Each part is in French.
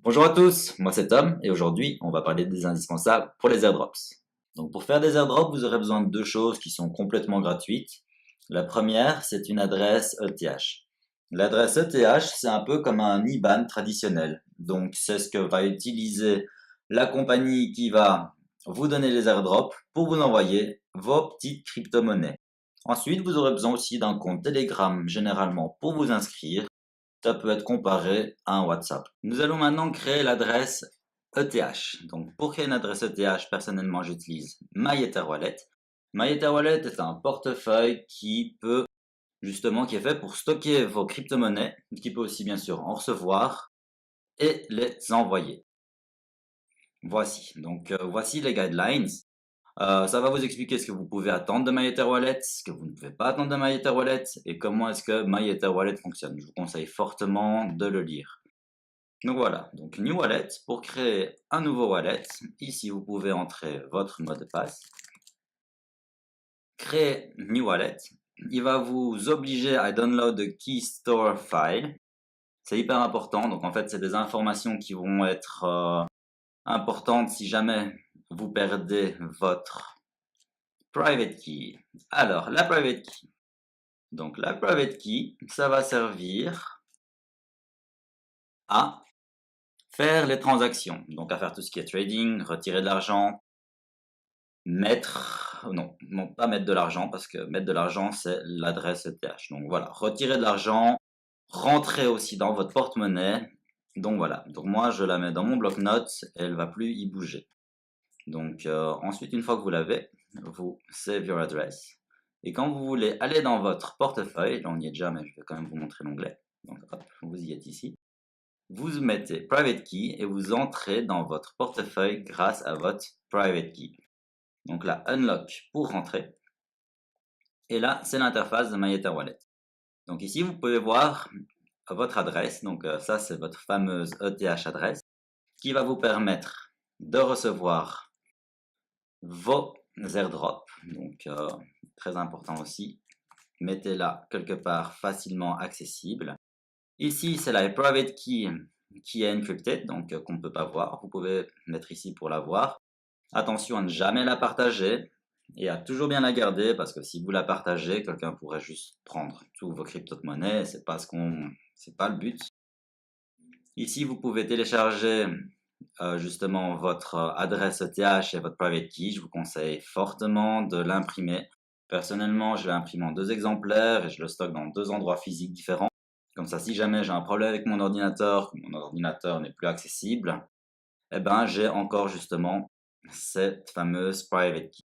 Bonjour à tous, moi c'est Tom et aujourd'hui on va parler des indispensables pour les airdrops. Donc pour faire des airdrops, vous aurez besoin de deux choses qui sont complètement gratuites. La première, c'est une adresse ETH. L'adresse ETH, c'est un peu comme un IBAN traditionnel. Donc c'est ce que va utiliser la compagnie qui va vous donner les airdrops pour vous envoyer vos petites crypto-monnaies. Ensuite, vous aurez besoin aussi d'un compte Telegram généralement pour vous inscrire. Ça peut être comparé à un WhatsApp. Nous allons maintenant créer l'adresse ETH. Donc, pour créer une adresse ETH, personnellement, j'utilise MyEtherWallet. MyEtherWallet est un portefeuille qui est fait pour stocker vos crypto-monnaies, qui peut aussi, bien sûr, en recevoir et les envoyer. Voici. Donc, voici les guidelines. Ça va vous expliquer ce que vous pouvez attendre de MyEtherWallet, ce que vous ne pouvez pas attendre de MyEtherWallet et comment est-ce que MyEtherWallet fonctionne. Je vous conseille fortement de le lire. Donc voilà, donc New Wallet, pour créer un nouveau wallet, ici vous pouvez entrer votre mot de passe, créer New Wallet, il va vous obliger à download the key store file, c'est hyper important, donc en fait c'est des informations qui vont être importantes si jamais vous perdez votre private key. Alors la private key, donc la private key, ça va servir à faire les transactions, donc à faire tout ce qui est trading, retirer de l'argent, non, pas mettre de l'argent, parce que mettre de l'argent, c'est l'adresse ETH. Donc voilà, retirer de l'argent, rentrer aussi dans votre porte-monnaie. Donc voilà, donc moi je la mets dans mon bloc-notes et elle va plus y bouger. Donc ensuite, une fois que vous l'avez, vous save your address. Et quand vous voulez aller dans votre portefeuille, là on y est déjà, mais je vais quand même vous montrer l'onglet. Donc hop, vous y êtes ici. Vous mettez private key et vous entrez dans votre portefeuille grâce à votre private key. Donc là, unlock pour rentrer. Et là, c'est l'interface de MyEtherWallet. Donc ici, vous pouvez voir votre adresse. Donc ça, c'est votre fameuse ETH adresse qui va vous permettre de recevoir vos airdrops. Donc très important aussi. Mettez-la quelque part facilement accessible. Ici, c'est la private key qui est encrypted, donc qu'on ne peut pas voir. Vous pouvez mettre ici pour la voir. Attention à ne jamais la partager et à toujours bien la garder parce que si vous la partagez, quelqu'un pourrait juste prendre tous vos crypto-monnaies. C'est pas le but. Ici, vous pouvez télécharger justement votre adresse ETH et votre private key. Je vous conseille fortement de l'imprimer. Personnellement, je l'imprime en 2 exemplaires et je le stocke dans 2 endroits physiques différents. Comme ça, si jamais j'ai un problème avec mon ordinateur, que mon ordinateur n'est plus accessible, eh ben, j'ai encore justement cette fameuse private key.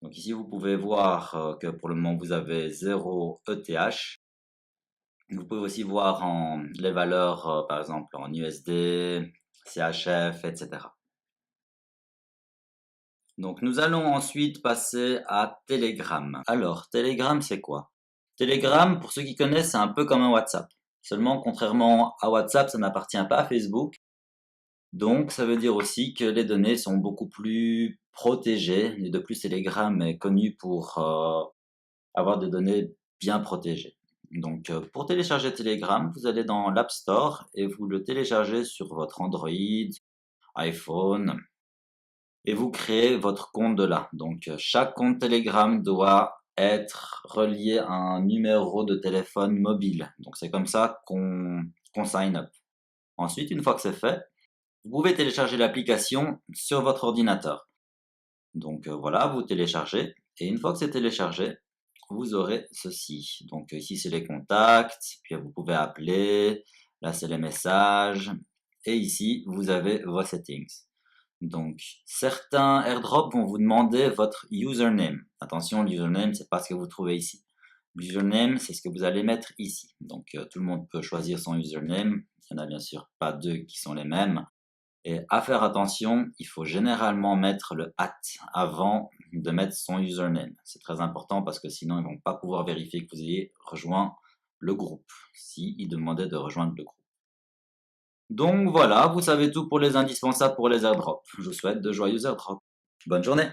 Donc ici, vous pouvez voir que pour le moment, vous avez 0 ETH. Vous pouvez aussi voir les valeurs, par exemple, en USD, CHF, etc. Donc nous allons ensuite passer à Telegram. Alors, Telegram, c'est quoi? Telegram, pour ceux qui connaissent, c'est un peu comme un WhatsApp. Seulement, contrairement à WhatsApp, ça n'appartient pas à Facebook. Donc, ça veut dire aussi que les données sont beaucoup plus protégées. Et de plus, Telegram est connu pour avoir des données bien protégées. Donc, pour télécharger Telegram, vous allez dans l'App Store et vous le téléchargez sur votre Android, iPhone, et vous créez votre compte de là. Donc, chaque compte Telegram doit être relié à un numéro de téléphone mobile. Donc, c'est comme ça qu'on sign up. Ensuite, une fois que c'est fait, vous pouvez télécharger l'application sur votre ordinateur. Donc voilà, vous téléchargez et une fois que c'est téléchargé, vous aurez ceci. Donc ici c'est les contacts, puis vous pouvez appeler, là c'est les messages et ici vous avez vos settings. Donc certains airdrops vont vous demander votre username. Attention, l'username c'est pas ce que vous trouvez ici. L'username c'est ce que vous allez mettre ici. Donc tout le monde peut choisir son username. Il n'y en a bien sûr pas deux qui sont les mêmes. Et à faire attention, il faut généralement mettre le avant de mettre son username. C'est très important parce que sinon ils vont pas pouvoir vérifier que vous ayez rejoint le groupe, s'ils demandaient de rejoindre le groupe. Donc voilà, vous savez tout pour les indispensables pour les airdrops. Je vous souhaite de joyeux airdrops. Bonne journée!